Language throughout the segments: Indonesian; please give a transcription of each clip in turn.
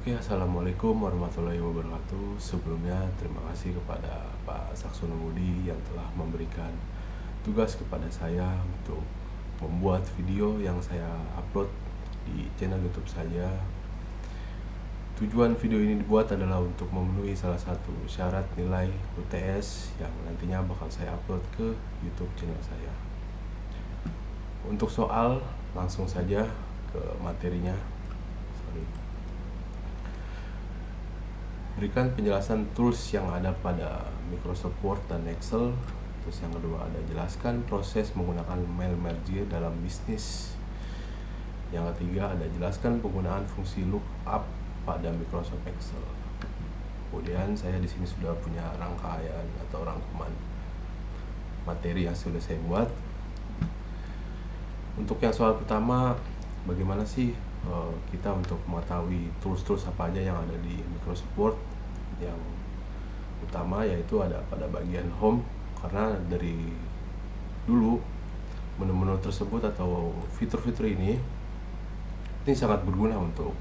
Oke, assalamualaikum warahmatullahi wabarakatuh. Sebelumnya terima kasih kepada Pak Saksono Budi yang telah memberikan tugas kepada saya untuk membuat video yang saya upload di channel YouTube saya. Tujuan video ini dibuat adalah untuk memenuhi salah satu syarat nilai UTS yang nantinya bakal saya upload ke YouTube channel saya. Untuk soal, langsung saja ke materinya. Berikan penjelasan tools yang ada pada Microsoft Word dan Excel. Terus yang kedua ada jelaskan proses menggunakan mail merge dalam bisnis. Yang ketiga ada jelaskan penggunaan fungsi lookup pada Microsoft Excel. Kemudian saya di sini sudah punya rangkaian atau rangkuman materi yang sudah saya buat. Untuk yang soal pertama, bagaimana sih kita untuk mengetahui tools-tools apa aja yang ada di Microsoft Word? Yang utama yaitu ada pada bagian home, karena dari dulu menu-menu tersebut atau fitur-fitur ini sangat berguna untuk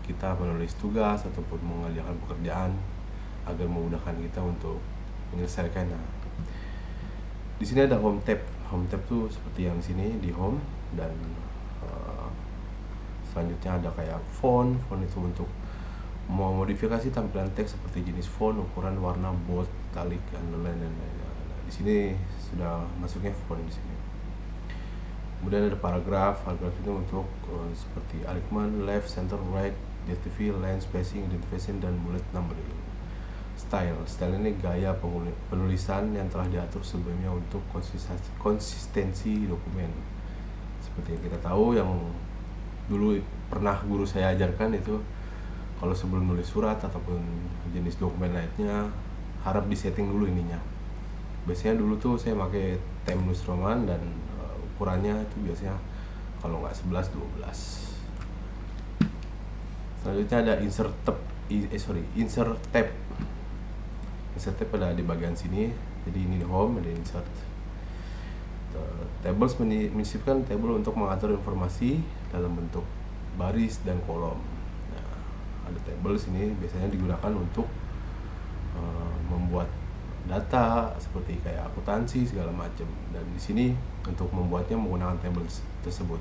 kita menulis tugas ataupun mengerjakan pekerjaan agar memudahkan kita untuk menyelesaikan. Nah, di sini ada home tab. Home tab tuh seperti yang di sini di home, dan selanjutnya ada kayak font itu untuk memodifikasi tampilan teks seperti jenis font, ukuran, warna, bold, italic, underline dan lain-lain. Nah, di sini sudah masuknya font di sini. Kemudian ada paragraf itu untuk seperti alignment, left, center, right, depth, line, spacing, identification dan bullet numbering. Style ini gaya penulisan yang telah diatur sebelumnya untuk konsistensi dokumen. Seperti yang kita tahu, yang dulu pernah guru saya ajarkan itu, kalau sebelum nulis surat ataupun jenis dokumen lainnya harap disetting dulu ininya. Biasanya dulu tuh saya pakai Times New Roman dan ukurannya itu biasanya kalau nggak 11-12. Selanjutnya ada insert tab. Insert tab pada di bagian sini. Jadi ini di home, ada insert. Tables menyisipkan table untuk mengatur informasi dalam bentuk baris dan kolom. Nah, ada table sini biasanya digunakan untuk membuat data seperti kayak akuntansi segala macam, dan di sini untuk membuatnya menggunakan table tersebut.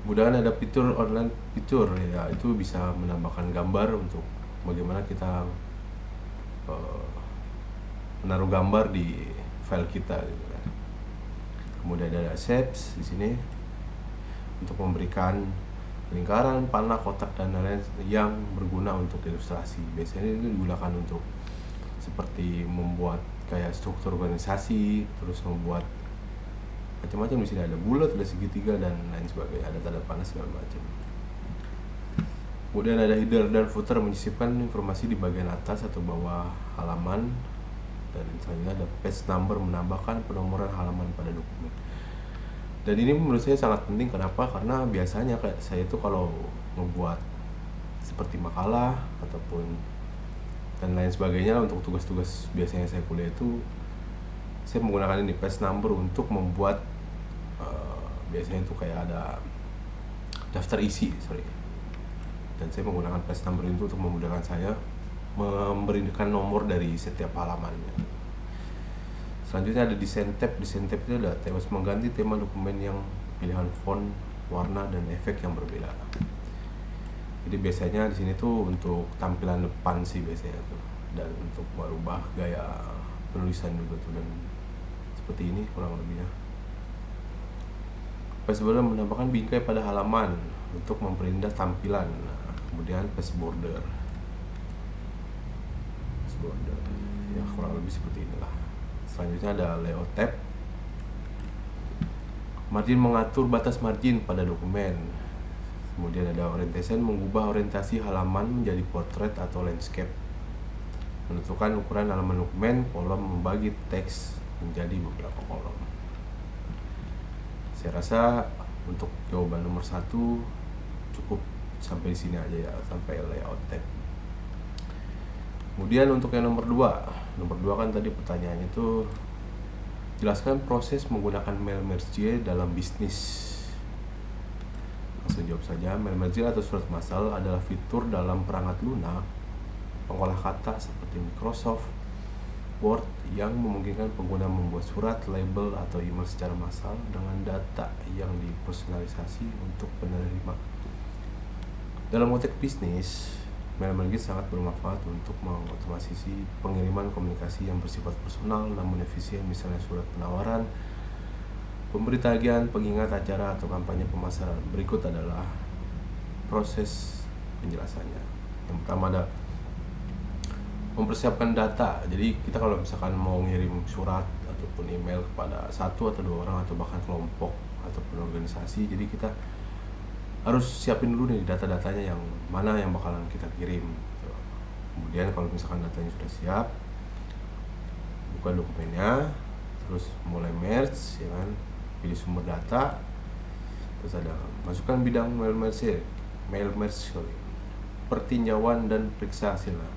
Kemudian ada fitur online fitur, ya itu bisa menambahkan gambar untuk bagaimana kita menaruh gambar di file kita gitu kan. Kemudian ada shapes di sini untuk memberikan lingkaran, panah, kotak dan lain-lain yang berguna untuk ilustrasi. Biasanya itu digunakan untuk seperti membuat kayak struktur organisasi, terus membuat macam-macam. Di sini ada bulat, ada segitiga dan lain sebagainya, ada tanda panah segala macam. Kemudian ada header dan footer menyisipkan informasi di bagian atas atau bawah halaman, dan selanjutnya ada page number menambahkan penomoran halaman pada dokumen. Dan ini menurut saya sangat penting. Kenapa? Karena biasanya kayak saya itu kalau membuat seperti makalah ataupun dan lain sebagainya untuk tugas-tugas biasanya saya kuliah itu, saya menggunakan ini page number untuk membuat biasanya itu kayak ada daftar isi, dan saya menggunakan page number itu untuk memudahkan saya memberikan nomor dari setiap halamannya. Selanjutnya ada desain tab. Desain tab itu ada tema mengganti tema dokumen yang pilihan font, warna dan efek yang berbeda. Jadi biasanya di sini tuh untuk tampilan depan sih biasanya tuh, dan untuk merubah gaya penulisan juga tuh, dan seperti ini kurang lebihnya. Page border menambahkan bingkai pada halaman untuk memperindah tampilan. Nah, kemudian page border ya kurang lebih seperti inilah. Selanjutnya ada layout tab. Margin mengatur batas margin pada dokumen. Kemudian ada orientation, mengubah orientasi halaman menjadi portrait atau landscape. Menentukan ukuran halaman dokumen. Kolom, membagi teks menjadi beberapa kolom. Saya rasa untuk jawaban nomor 1 cukup sampai di sini aja ya, sampai layout tab. Kemudian untuk yang nomor 2 kan tadi pertanyaannya itu jelaskan proses menggunakan mail merge dalam bisnis. langsung jawab saja. Mail merge atau surat massal adalah fitur dalam perangkat lunak pengolah kata seperti Microsoft Word yang memungkinkan pengguna membuat surat, label, atau email secara massal dengan data yang dipersonalisasi untuk penerima. Dalam konteks bisnis, mail merge sangat bermanfaat untuk mengotomatisasi pengiriman komunikasi yang bersifat personal namun efisien, misalnya surat penawaran, pemberitahuan, pengingat acara, atau kampanye pemasaran. Berikut adalah proses penjelasannya. Yang pertama ada mempersiapkan data. Jadi kita kalau misalkan mau ngirim surat ataupun email kepada satu atau dua orang atau bahkan kelompok ataupun organisasi, jadi kita harus siapin dulu nih data-datanya yang mana yang bakalan kita kirim. Kemudian kalau misalkan datanya sudah siap, buka dokumennya, terus mulai merge, ya kan, pilih sumber data, terus ada masukkan bidang mail merge, pertinjauan dan periksa hasilnya,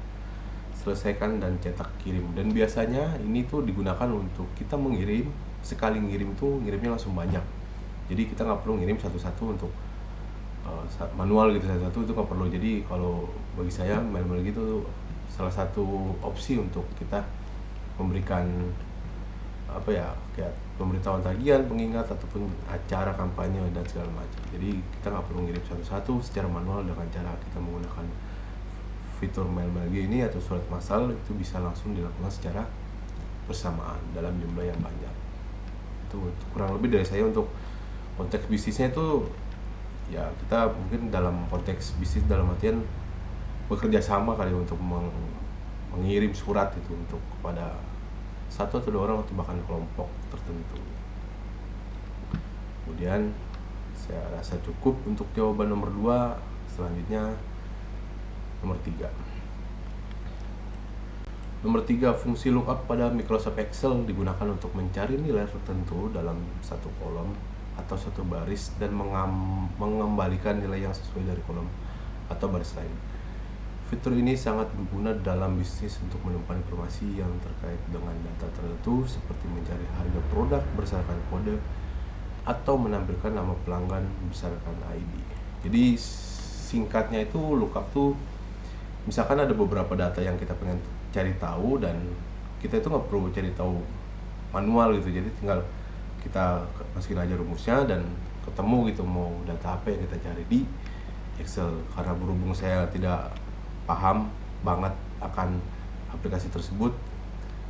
selesaikan dan cetak kirim. Dan biasanya ini tuh digunakan untuk kita mengirim, sekali ngirim tuh ngirimnya langsung banyak, jadi kita nggak perlu ngirim satu-satu untuk manual gitu, satu-satu itu nggak perlu. Jadi kalau bagi saya mail gitu salah satu opsi untuk kita memberikan apa ya, kayak pemberitahuan tagihan, pengingat, ataupun acara kampanye dan segala macam. Jadi kita nggak perlu ngirim satu-satu secara manual. Dengan cara kita menggunakan fitur mail merge ini atau surat massal, itu bisa langsung dilakukan secara bersamaan dalam jumlah yang banyak. Itu kurang lebih dari saya untuk konteks bisnisnya. Itu ya kita mungkin dalam konteks bisnis dalam artian bekerja sama kali untuk mengirim surat itu untuk kepada satu atau dua orang atau bahkan kelompok tertentu. Kemudian saya rasa cukup untuk jawaban nomor 2. Selanjutnya nomor 3. Nomor 3, fungsi lookup pada Microsoft Excel digunakan untuk mencari nilai tertentu dalam satu kolom atau satu baris dan mengembalikan nilai yang sesuai dari kolom atau baris lain. Fitur ini sangat berguna dalam bisnis untuk menemukan informasi yang terkait dengan data tertentu seperti mencari harga produk berdasarkan kode atau menampilkan nama pelanggan berdasarkan ID. Jadi singkatnya itu lookup tuh, misalkan ada beberapa data yang kita pengen cari tahu dan kita itu nggak perlu cari tahu manual gitu, jadi tinggal kita masukin aja rumusnya dan ketemu gitu mau data apa yang kita cari di Excel. Karena berhubung saya tidak paham banget akan aplikasi tersebut,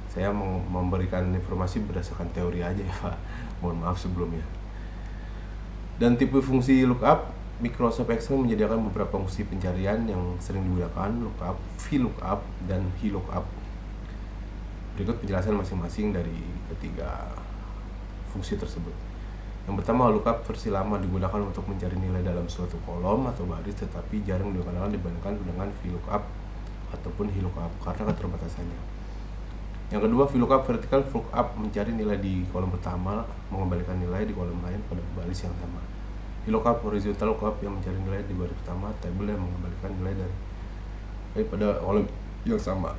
saya memberikan informasi berdasarkan teori aja ya Pak, mohon maaf sebelumnya. Dan tipe fungsi lookup, Microsoft Excel menyediakan beberapa fungsi pencarian yang sering digunakan, lookup, VLOOKUP, dan HLOOKUP. Berikut penjelasan masing-masing dari ketiga fungsi tersebut. Yang pertama, lookup versi lama digunakan untuk mencari nilai dalam suatu kolom atau baris, tetapi jarang digunakan dibandingkan dengan VLOOKUP ataupun HLOOKUP karena keterbatasannya. Yang kedua, VLOOKUP vertikal lookup mencari nilai di kolom pertama, mengembalikan nilai di kolom lain pada baris yang sama. HLOOKUP horizontal lookup yang mencari nilai di baris pertama tabel dan mengembalikan nilai dari pada kolom yang sama.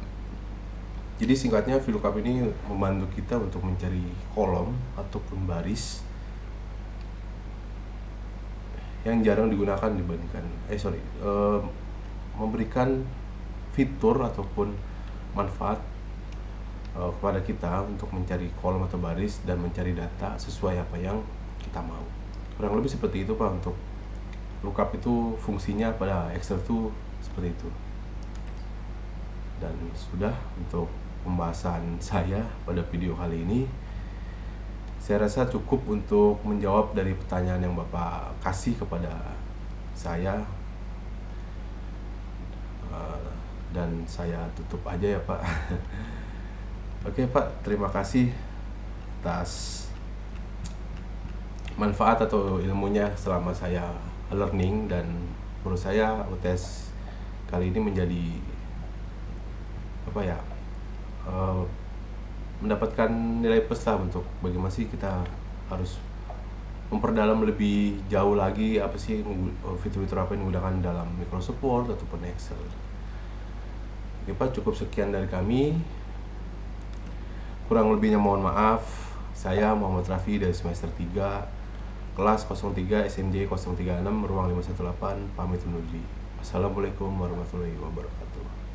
Jadi singkatnya, VLOOKUP ini membantu kita untuk mencari kolom ataupun baris yang jarang digunakan dibandingkan memberikan fitur ataupun manfaat kepada kita untuk mencari kolom atau baris dan mencari data sesuai apa yang kita mau. Kurang lebih seperti itu Pak, untuk lookup itu fungsinya pada Excel itu seperti itu. Dan sudah untuk pembahasan saya pada video kali ini. Saya rasa cukup untuk menjawab dari pertanyaan yang Bapak kasih kepada saya. Dan saya tutup aja ya Pak. Oke Pak, terima kasih atas manfaat atau ilmunya selama saya learning, dan menurut saya UTS kali ini menjadi mendapatkan nilai plus lah untuk bagaimana sih kita harus memperdalam lebih jauh lagi apa sih fitur-fitur apa yang digunakan dalam Microsoft Word ataupun Excel. Oke Pak, cukup sekian dari kami. Kurang lebihnya mohon maaf. Saya Muhammad Rafi dari semester 3 kelas 03 SMJ 036 ruang 518 pamit undur diri. Assalamualaikum warahmatullahi wabarakatuh.